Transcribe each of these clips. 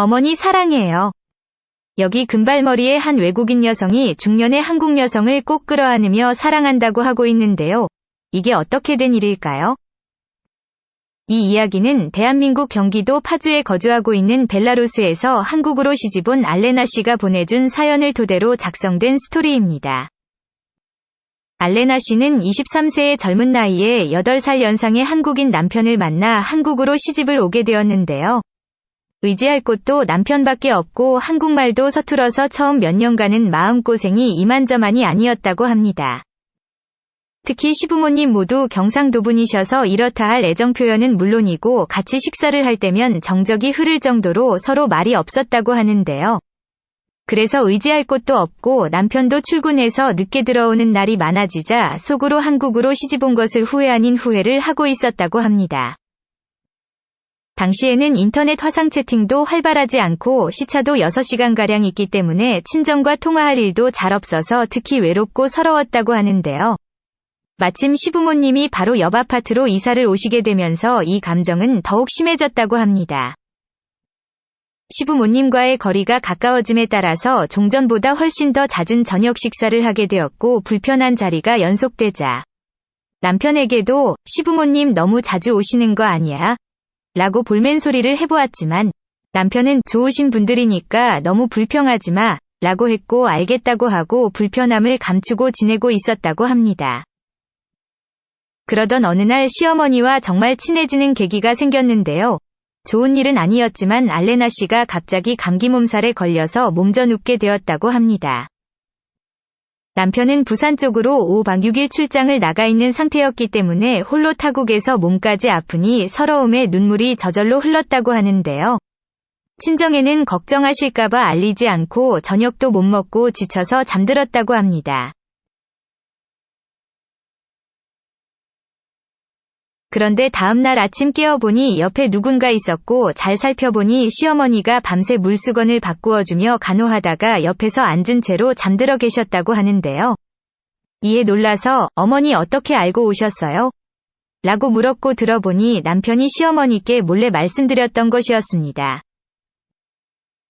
어머니 사랑해요. 여기 금발머리의 한 외국인 여성이 중년의 한국 여성을 꼭 끌어안으며 사랑한다고 하고 있는데요. 이게 어떻게 된 일일까요? 이 이야기는 대한민국 경기도 파주에 거주하고 있는 벨라루스에서 한국으로 시집온 알레나 씨가 보내준 사연을 토대로 작성된 스토리입니다. 알레나 씨는 23세의 젊은 나이에 8살 연상의 한국인 남편을 만나 한국으로 시집을 오게 되었는데요. 의지할 곳도 남편밖에 없고 한국말도 서툴어서 처음 몇 년간은 마음고생이 이만저만이 아니었다고 합니다. 특히 시부모님 모두 경상도 분이셔서 이렇다 할 애정 표현은 물론이고 같이 식사를 할 때면 정적이 흐를 정도로 서로 말이 없었다고 하는데요. 그래서 의지할 곳도 없고 남편도 출근해서 늦게 들어오는 날이 많아지자 속으로 한국으로 시집온 것을 후회 아닌 후회를 하고 있었다고 합니다. 당시에는 인터넷 화상 채팅도 활발하지 않고 시차도 6시간가량 있기 때문에 친정과 통화할 일도 잘 없어서 특히 외롭고 서러웠다고 하는데요. 마침 시부모님이 바로 옆 아파트로 이사를 오시게 되면서 이 감정은 더욱 심해졌다고 합니다. 시부모님과의 거리가 가까워짐에 따라서 종전보다 훨씬 더 잦은 저녁 식사를 하게 되었고 불편한 자리가 연속되자 남편에게도 시부모님 너무 자주 오시는 거 아니야? 라고 볼멘소리를 해보았지만 남편은 좋으신 분들이니까 너무 불평하지 마 라고 했고 알겠다고 하고 불편함을 감추고 지내고 있었다고 합니다. 그러던 어느 날 시어머니와 정말 친해지는 계기가 생겼는데요. 좋은 일은 아니었지만 알레나 씨가 갑자기 감기 몸살에 걸려서 몸져 눕게 되었다고 합니다. 남편은 부산 쪽으로 5박 6일 출장을 나가 있는 상태였기 때문에 홀로 타국에서 몸까지 아프니 서러움에 눈물이 저절로 흘렀다고 하는데요. 친정에는 걱정하실까봐 알리지 않고 저녁도 못 먹고 지쳐서 잠들었다고 합니다. 그런데 다음날 아침 깨어보니 옆에 누군가 있었고 잘 살펴보니 시어머니가 밤새 물수건을 바꾸어주며 간호하다가 옆에서 앉은 채로 잠들어 계셨다고 하는데요. 이에 놀라서 어머니 어떻게 알고 오셨어요? 라고 물었고 들어보니 남편이 시어머니께 몰래 말씀드렸던 것이었습니다.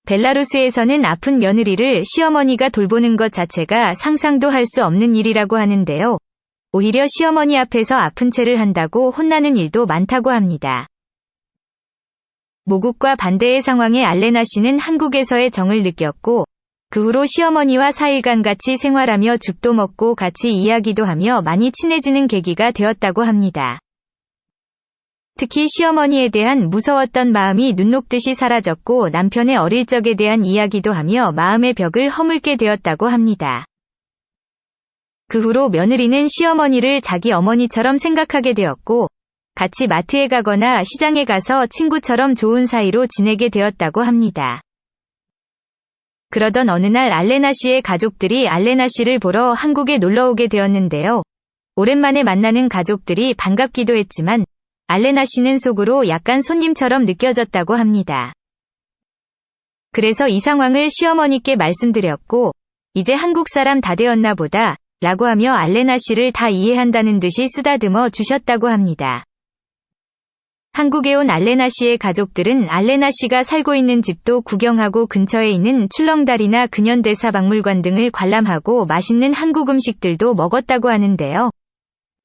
벨라루스에서는 아픈 며느리를 시어머니가 돌보는 것 자체가 상상도 할 수 없는 일이라고 하는데요. 오히려 시어머니 앞에서 아픈 채를 한다고 혼나는 일도 많다고 합니다. 모국과 반대의 상황에 알레나 씨는 한국에서의 정을 느꼈고 그 후로 시어머니와 4일간 같이 생활하며 죽도 먹고 같이 이야기도 하며 많이 친해지는 계기가 되었다고 합니다. 특히 시어머니에 대한 무서웠던 마음이 눈 녹듯이 사라졌고 남편의 어릴 적에 대한 이야기도 하며 마음의 벽을 허물게 되었다고 합니다. 그 후로 며느리는 시어머니를 자기 어머니처럼 생각하게 되었고 같이 마트에 가거나 시장에 가서 친구처럼 좋은 사이로 지내게 되었다고 합니다. 그러던 어느 날 알레나 씨의 가족들이 알레나 씨를 보러 한국에 놀러 오게 되었는데요. 오랜만에 만나는 가족들이 반갑기도 했지만 알레나 씨는 속으로 약간 손님처럼 느껴졌다고 합니다. 그래서 이 상황을 시어머니께 말씀드렸고 이제 한국 사람 다 되었나 보다 라고 하며 알레나 씨를 다 이해한다는 듯이 쓰다듬어 주셨다고 합니다. 한국에 온 알레나 씨의 가족들은 알레나 씨가 살고 있는 집도 구경하고 근처에 있는 출렁다리나 근현대사 박물관 등을 관람하고 맛있는 한국 음식들도 먹었다고 하는데요.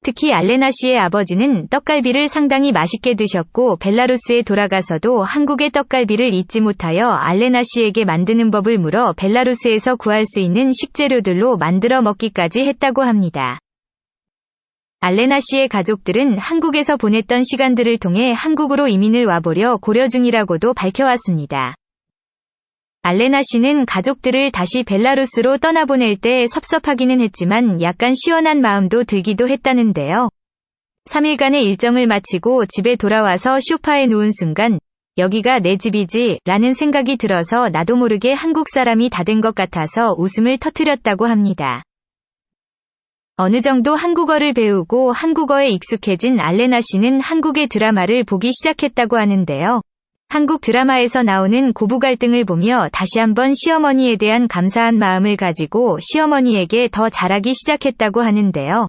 특히 알레나 씨의 아버지는 떡갈비를 상당히 맛있게 드셨고 벨라루스에 돌아가서도 한국의 떡갈비를 잊지 못하여 알레나 씨에게 만드는 법을 물어 벨라루스에서 구할 수 있는 식재료들로 만들어 먹기까지 했다고 합니다. 알레나 씨의 가족들은 한국에서 보냈던 시간들을 통해 한국으로 이민을 와보려 고려 중이라고도 밝혀왔습니다. 알레나 씨는 가족들을 다시 벨라루스로 떠나보낼 때 섭섭하기는 했지만 약간 시원한 마음도 들기도 했다는데요. 3일간의 일정을 마치고 집에 돌아와서 소파에 누운 순간 여기가 내 집이지 라는 생각이 들어서 나도 모르게 한국 사람이 다 된 것 같아서 웃음을 터뜨렸다고 합니다. 어느 정도 한국어를 배우고 한국어에 익숙해진 알레나 씨는 한국의 드라마를 보기 시작했다고 하는데요. 한국 드라마에서 나오는 고부 갈등을 보며 다시 한번 시어머니에 대한 감사한 마음을 가지고 시어머니에게 더 잘하기 시작했다고 하는데요.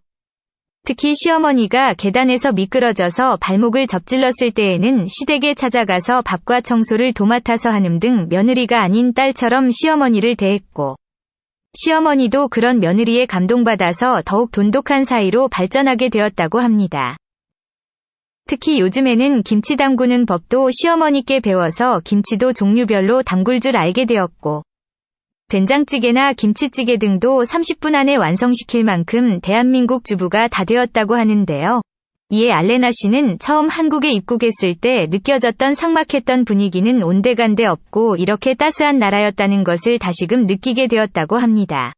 특히 시어머니가 계단에서 미끄러져서 발목을 접질렀을 때에는 시댁에 찾아가서 밥과 청소를 도맡아서 하는 등 며느리가 아닌 딸처럼 시어머니를 대했고, 시어머니도 그런 며느리에 감동받아서 더욱 돈독한 사이로 발전하게 되었다고 합니다. 특히 요즘에는 김치 담그는 법도 시어머니께 배워서 김치도 종류별로 담글 줄 알게 되었고, 된장찌개나 김치찌개 등도 30분 안에 완성시킬 만큼 대한민국 주부가 다 되었다고 하는데요. 이에 알레나 씨는 처음 한국에 입국했을 때 느껴졌던 삭막했던 분위기는 온데간데 없고 이렇게 따스한 나라였다는 것을 다시금 느끼게 되었다고 합니다.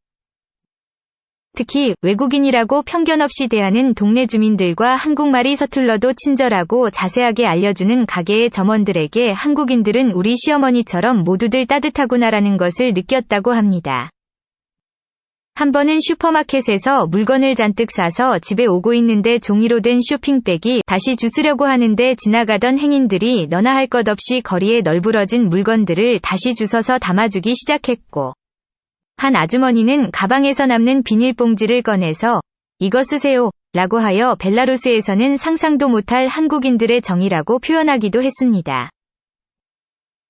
특히 외국인이라고 편견 없이 대하는 동네 주민들과 한국말이 서툴러도 친절하고 자세하게 알려주는 가게의 점원들에게 한국인들은 우리 시어머니처럼 모두들 따뜻하구나라는 것을 느꼈다고 합니다. 한 번은 슈퍼마켓에서 물건을 잔뜩 사서 집에 오고 있는데 종이로 된 쇼핑백이 다시 주스려고 하는데 지나가던 행인들이 너나 할 것 없이 거리에 널브러진 물건들을 다시 주워서 담아주기 시작했고, 한 아주머니는 가방에서 남는 비닐봉지를 꺼내서 이거 쓰세요 라고 하여 벨라루스에서는 상상도 못할 한국인들의 정이라고 표현하기도 했습니다.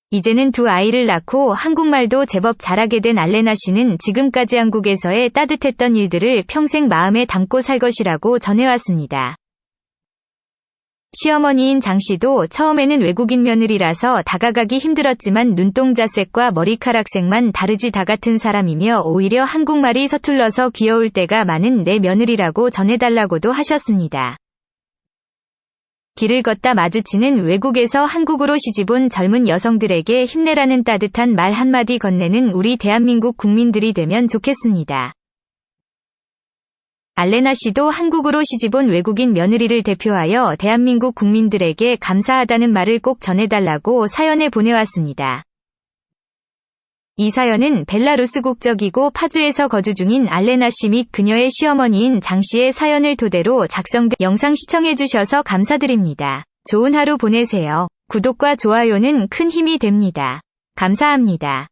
이제는 두 아이를 낳고 한국말도 제법 잘하게 된 알레나 씨는 지금까지 한국에서의 따뜻했던 일들을 평생 마음에 담고 살 것이라고 전해왔습니다. 시어머니인 장 씨도 처음에는 외국인 며느리라서 다가가기 힘들었지만 눈동자색과 머리카락색만 다르지 다 같은 사람이며 오히려 한국말이 서툴러서 귀여울 때가 많은 내 며느리라고 전해달라고도 하셨습니다. 길을 걷다 마주치는 외국에서 한국으로 시집온 젊은 여성들에게 힘내라는 따뜻한 말 한마디 건네는 우리 대한민국 국민들이 되면 좋겠습니다. 알레나 씨도 한국으로 시집온 외국인 며느리를 대표하여 대한민국 국민들에게 감사하다는 말을 꼭 전해달라고 사연을 보내왔습니다. 이 사연은 벨라루스 국적이고 파주에서 거주 중인 알레나 씨 및 그녀의 시어머니인 장 씨의 사연을 토대로 작성된 영상 시청해주셔서 감사드립니다. 좋은 하루 보내세요. 구독과 좋아요는 큰 힘이 됩니다. 감사합니다.